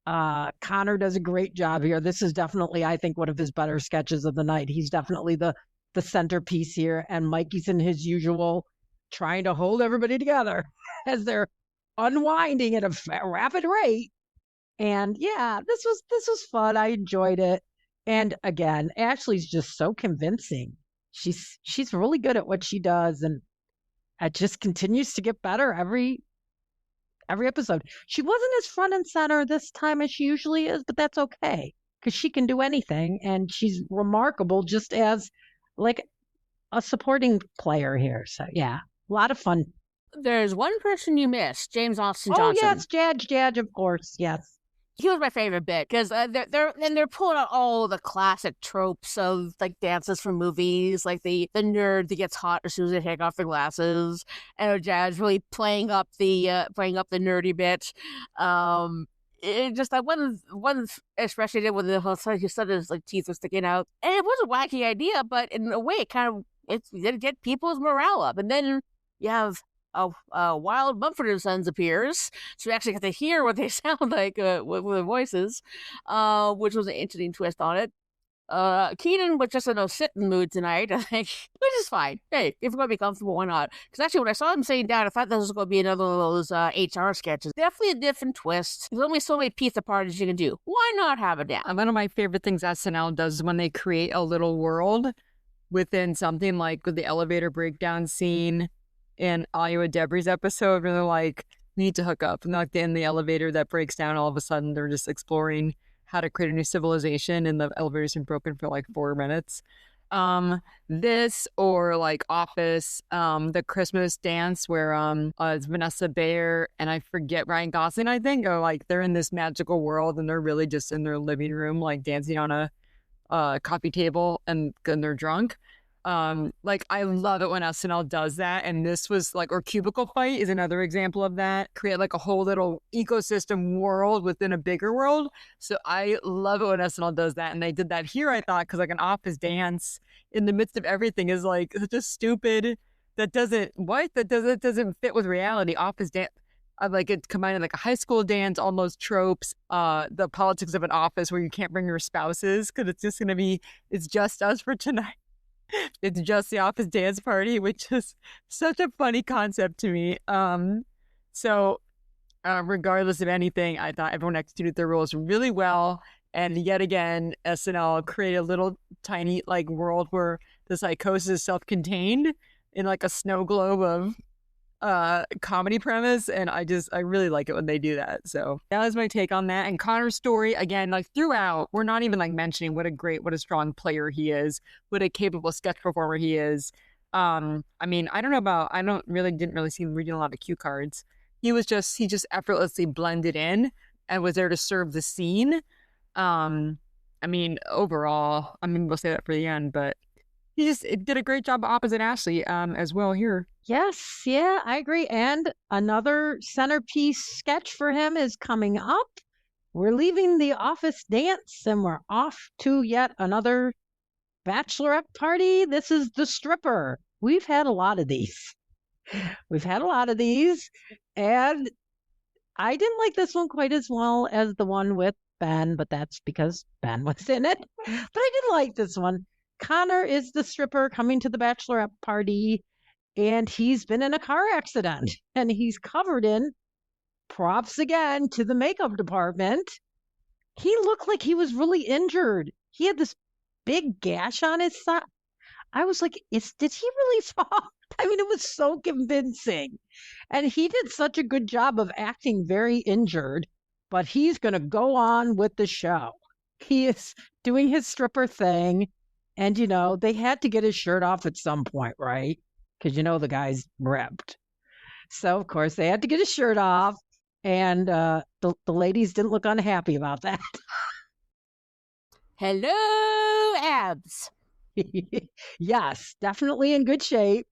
Connor does a great job here. This is definitely, I think, one of his better sketches of the night. He's definitely the centerpiece here. And Mikey's in his usual trying to hold everybody together as they're unwinding at a rapid rate. And yeah, this was fun. I enjoyed it. And again, Ashley's just so convincing. She's really good at what she does, and it just continues to get better every episode. She wasn't as front and center this time as she usually is, but that's okay because she can do anything, and she's remarkable just as like a supporting player here. So yeah, a lot of fun. There's one person you missed, James Austin Johnson. Oh yes, Jad, of course, yes. He was my favorite bit because they're pulling out all the classic tropes of like dances from movies, like the nerd that gets hot as soon as they take off their glasses, and Jazz really playing up the nerdy bit. It just that one especially did when the whole he said his like teeth were sticking out, and it was a wacky idea, but in a way it did get people's morale up, and then you have. Wild Mumford Sons appears, so we actually get to hear what they sound like with their voices, which was an interesting twist on it. Keenan was just in a sitting mood tonight, I think, which is fine. Hey, if we're going to be comfortable, why not? Because actually, when I saw him sitting down, I thought this was going to be another one of those HR sketches. Definitely a different twist. There's only so many pizza parties you can do. Why not have a dance? One of my favorite things SNL does is when they create a little world within something, like with the elevator breakdown scene in Iowa Debris episode, where they're like, we need to hook up. And like in the elevator that breaks down, all of a sudden they're just exploring how to create a new civilization, and the elevator's been broken for like 4 minutes. This or like Office, the Christmas dance where it's Vanessa Bayer and I forget Ryan Gosling, I think, or like they're in this magical world and they're really just in their living room like dancing on a coffee table and they're drunk. Like I love it when SNL does that, and this was like, or Cubicle Fight is another example of that. Create like a whole little ecosystem world within a bigger world. So I love it when SNL does that, and they did that here, I thought, because like an office dance in the midst of everything is like just stupid. That doesn't fit with reality. Office dance. like it combining like a high school dance, almost tropes, the politics of an office where you can't bring your spouses because it's just going to be, it's just us for tonight. It's just the office dance party, which is such a funny concept to me. So regardless of anything, I thought everyone executed their roles really well. And yet again, SNL created a little tiny like world where the psychosis is self-contained in like a snow globe of comedy premise, and I really like it when they do that. So that was my take on that. And Connor's story, again, like throughout, we're not even like mentioning what a strong player he is, what a capable sketch performer he is. I mean, didn't really see him reading a lot of cue cards. He just effortlessly blended in and was there to serve the scene. I mean, overall, we'll say that for the end, but he just did a great job opposite Ashley as well here. Yes, yeah, I agree. And another centerpiece sketch for him is coming up. We're leaving the office dance and we're off to yet another bachelorette party. This is the stripper. We've had a lot of these. And I didn't like this one quite as well as the one with Ben, but that's because Ben was in it. But I did like this one. Connor is the stripper coming to the bachelorette party, and he's been in a car accident, and he's covered in props again to the makeup department. He looked like he was really injured. He had this big gash on his side. I was like, did he really fall? I mean, it was so convincing. And he did such a good job of acting very injured, but he's going to go on with the show. He is doing his stripper thing. And, they had to get his shirt off at some point, right? Because, the guy's ripped. So, of course, they had to get his shirt off. And the ladies didn't look unhappy about that. Hello, abs. Yes, definitely in good shape.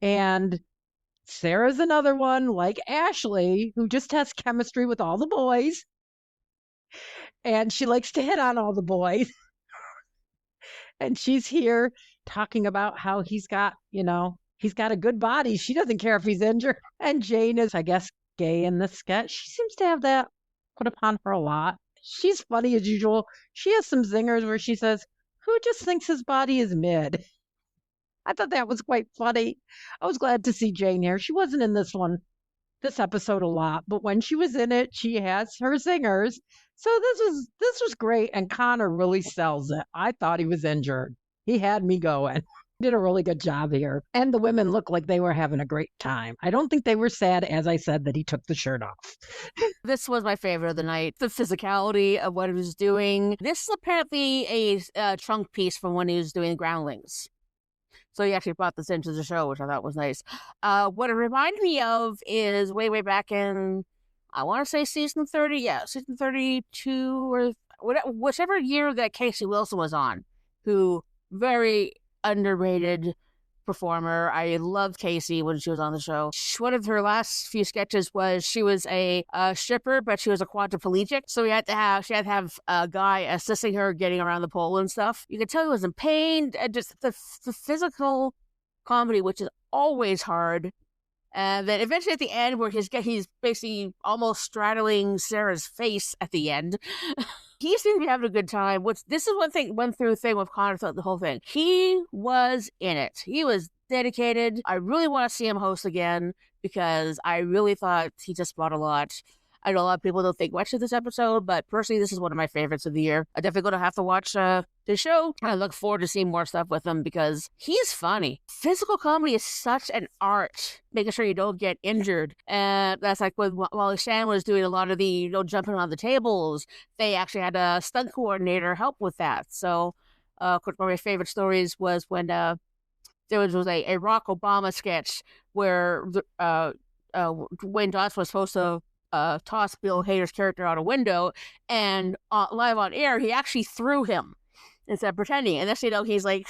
And Sarah's another one, like Ashley, who just has chemistry with all the boys. And she likes to hit on all the boys. And she's here talking about how he's got a good body. She doesn't care if he's injured. And Jane is, I guess, gay in this sketch. She seems to have that put upon her a lot. She's funny as usual. She has some zingers where she says, "Who just thinks his body is mid?" I thought that was quite funny. I was glad to see Jane here. She wasn't in this episode a lot, but when she was in it, she has her zingers. So this was great, and Connor really sells it. I thought he was injured. He had me going. Did a really good job here. And the women looked like they were having a great time. I don't think they were sad, as I said, that he took the shirt off. This was my favorite of the night. The physicality of what he was doing. This is apparently a trunk piece from when he was doing Groundlings. So he actually brought this into the show, which I thought was nice. What it reminded me of is way back in, I want to say season 30. Yeah, season 32 or whichever year that Casey Wilson was on, who very underrated performer. I loved Casey when she was on the show. One of her last few sketches was she was a stripper, but she was a quadriplegic. So she had to have a guy assisting her getting around the pole and stuff. You could tell he was in pain. Just the physical comedy, which is always hard. And then eventually at the end, where he's basically almost straddling Sarah's face at the end. He seemed to be having a good time. This is one thing with Connor throughout the whole thing. He was in it. He was dedicated. I really want to see him host again because I really thought he just brought a lot. I know a lot of people don't think much of this episode, but personally, this is one of my favorites of the year. I'm definitely going to have to watch the show. I look forward to seeing more stuff with him because he's funny. Physical comedy is such an art, making sure you don't get injured. And that's like while Shan was doing a lot of the jumping on the tables, they actually had a stunt coordinator help with that. So one of my favorite stories was when there was a Barack Obama sketch where Dwayne Johnson was supposed to toss Bill Hader's character out a window, and live on air, he actually threw him instead of pretending. And that's, he's like,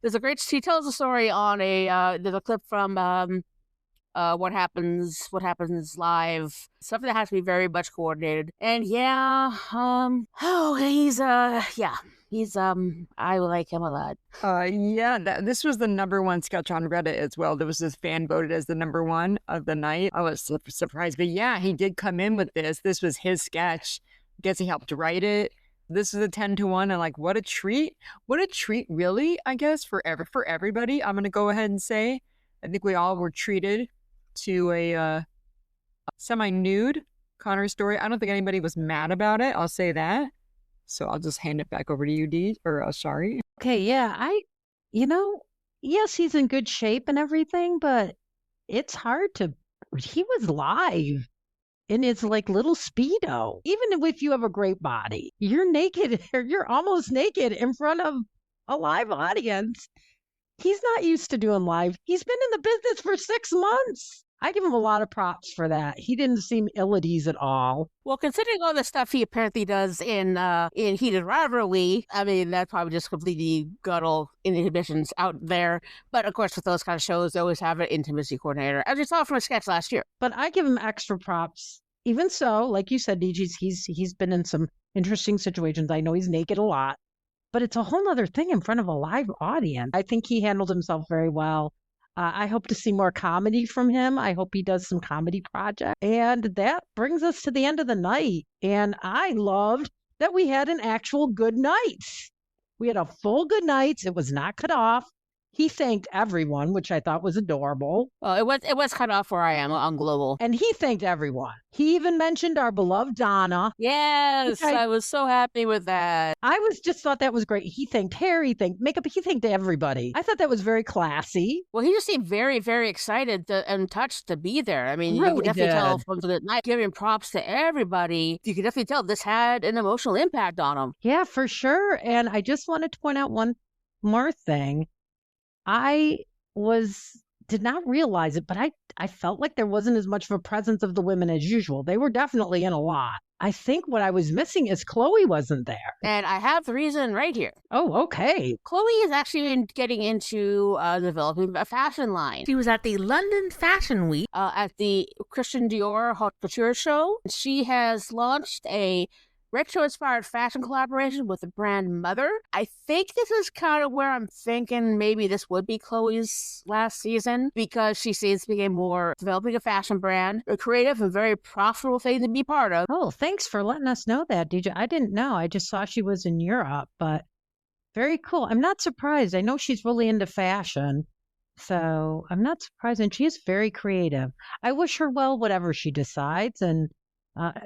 he tells a story on there's a clip from What Happens Live, something that has to be very much coordinated. And yeah, He's I like him a lot. Yeah, this was the #1 sketch on Reddit as well. There was this fan voted as the #1 of the night. I was surprised, but yeah, he did come in with this. This was his sketch. Guess he helped write it. This is a 10-1, and like, what a treat! What a treat, really. I guess for everybody. I'm gonna go ahead and say, I think we all were treated to a semi-nude Connor Storrie. I don't think anybody was mad about it. I'll say that. So I'll just hand it back over to you, Dee, or sorry. Okay, yeah, yes, he's in good shape and everything, but it's hard to. He was live in his like little Speedo. Even if you have a great body, you're naked or you're almost naked in front of a live audience. He's not used to doing live. He's been in the business for 6 months. I give him a lot of props for that. He didn't seem ill at ease at all. Well, considering all the stuff he apparently does in Heated Rivalry, I mean, that's probably just completely got all inhibitions out there. But of course, with those kind of shows, they always have an intimacy coordinator, as we saw from a sketch last year. But I give him extra props. Even so, like you said, DG, he's been in some interesting situations. I know he's naked a lot, but it's a whole other thing in front of a live audience. I think he handled himself very well. I hope to see more comedy from him. I hope he does some comedy projects. And that brings us to the end of the night. And I loved that we had an actual good night. We had a full good night. It was not cut off. He thanked everyone, which I thought was adorable. It was cut off where I am on Global. And he thanked everyone. He even mentioned our beloved Donna. Yes, I was so happy with that. I just thought that was great. He thanked Harry, thanked makeup. He thanked everybody. I thought that was very classy. Well, he just seemed very, very excited and touched to be there. I mean, Really you could definitely did. tell from the night, giving props to everybody. You could definitely tell this had an emotional impact on him. Yeah, for sure. And I just wanted to point out one more thing. I did not realize it, but I felt like there wasn't as much of a presence of the women as usual. They were definitely in a lot. I think what I was missing is Chloe wasn't there. And I have the reason right here. Oh, okay. Chloe is actually getting into developing a fashion line. She was at the London Fashion Week at the Christian Dior Haute Couture show. She has launched a retro-inspired fashion collaboration with the brand Mother. I think this is kind of where I'm thinking maybe this would be Chloe's last season, because she seems to be more developing a fashion brand, a creative and very profitable thing to be part of. Oh, thanks for letting us know that, DJ. I didn't know. I just saw she was in Europe, but very cool. I'm not surprised. I know she's really into fashion, so I'm not surprised. And she is very creative. I wish her well, whatever she decides. And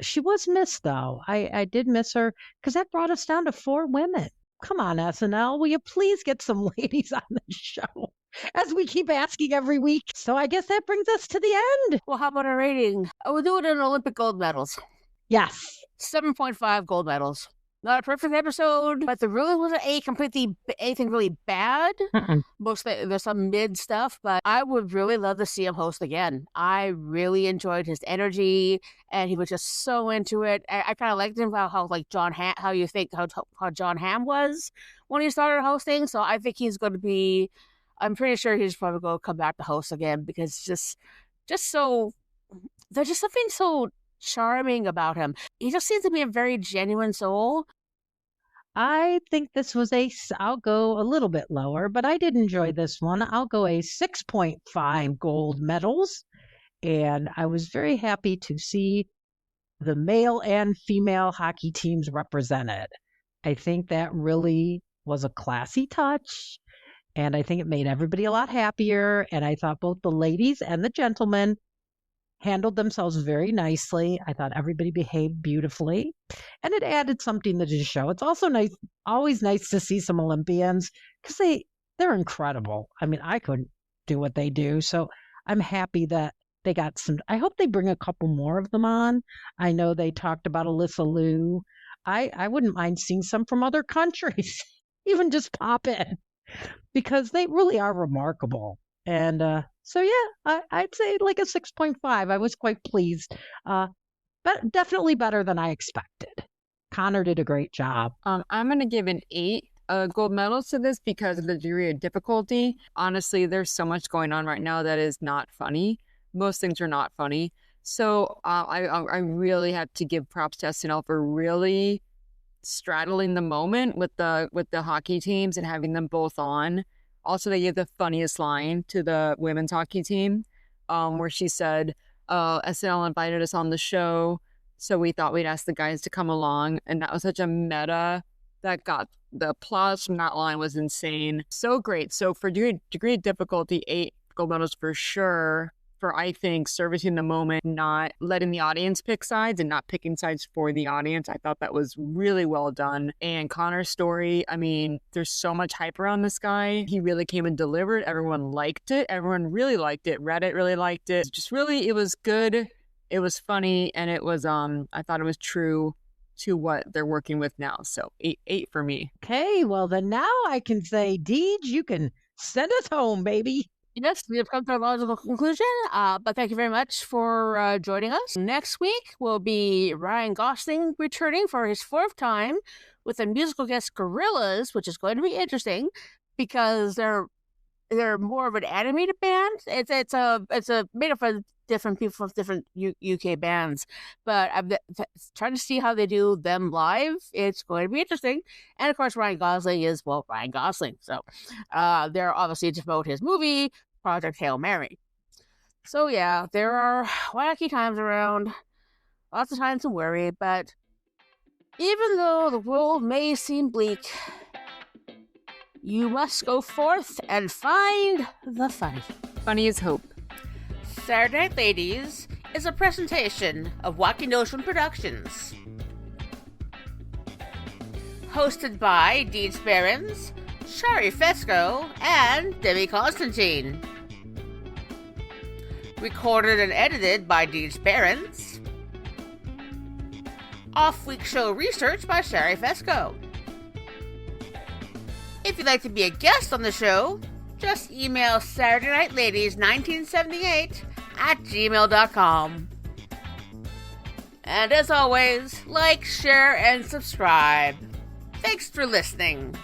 she was missed, though. I did miss her because that brought us down to 4 women. Come on, SNL. Will you please get some ladies on the show, as we keep asking every week? So I guess that brings us to the end. Well, how about a rating? We'll do it in Olympic gold medals. Yes. 7.5 gold medals. Not a perfect episode, but there really wasn't anything really bad. Mostly there's some mid stuff, but I would really love to see him host again. I really enjoyed his energy, and he was just so into it. I kind of liked him how like how John Hamm was when he started hosting. So I think he's going to be. I'm pretty sure he's probably going to come back to host again, because just so there's just something so charming about him. He just seems to be a very genuine soul. I think this was I'll go a little bit lower, but I did enjoy this one. I'll go a 6.5 gold medals. And I was very happy to see the male and female hockey teams represented. I think that really was a classy touch. And I think it made everybody a lot happier. And I thought both the ladies and the gentlemen handled themselves very nicely. I thought everybody behaved beautifully, and it added something to the show. It's also always nice to see some Olympians, because they're incredible. I mean, I couldn't do what they do, so I'm happy that they got some. I hope they bring a couple more of them on. I know they talked about Alyssa Liu. I wouldn't mind seeing some from other countries, even just pop in, because they really are remarkable. And so, yeah, I'd say like a 6.5. I was quite pleased, but definitely better than I expected. Connor did a great job. I'm going to give an 8 gold medals to this because of the degree of difficulty. Honestly, there's so much going on right now that is not funny. Most things are not funny. So I really have to give props to SNL for really straddling the moment with the hockey teams and having them both on. Also, they gave the funniest line to the women's hockey team, where she said, SNL invited us on the show, so we thought we'd ask the guys to come along. And that was such a meta that got the applause from that line was insane. So great. So for degree of difficulty, 8 gold medals for sure. For, I think, servicing the moment, not letting the audience pick sides and not picking sides for the audience. I thought that was really well done. And Connor Storrie, I mean, there's so much hype around this guy. He really came and delivered. Everyone liked it. Everyone really liked it. Reddit really liked it. Just really, it was good. It was funny. And it was, I thought it was true to what they're working with now. So 8 for me. Okay, well then now I can say, Deej, you can send us home, baby. Yes, we have come to a logical conclusion, but thank you very much for joining us. Next week will be Ryan Gosling returning for his 4th time with a musical guest Gorillaz, which is going to be interesting because they're more of an animated band. It's a made up of different people from different UK bands, but I'm trying to see how they do them live. It's going to be interesting, and of course Ryan Gosling is Ryan Gosling, so they're obviously to promote his movie Project Hail Mary. So yeah, there are wacky times around, lots of time to worry, but even though the world may seem bleak, you must go forth and find the funny. Funny is hope. Saturday Night Ladies is a presentation of Wacky Notion Productions. Hosted by Deej Behrens, Shari Fesco, and Debbie Constantine. Recorded and edited by Deej Behrens. Off-week show research by Shari Fesco. If you'd like to be a guest on the show, just email SaturdayNightLadies1978@gmail.com. And as always, like, share, and subscribe. Thanks for listening.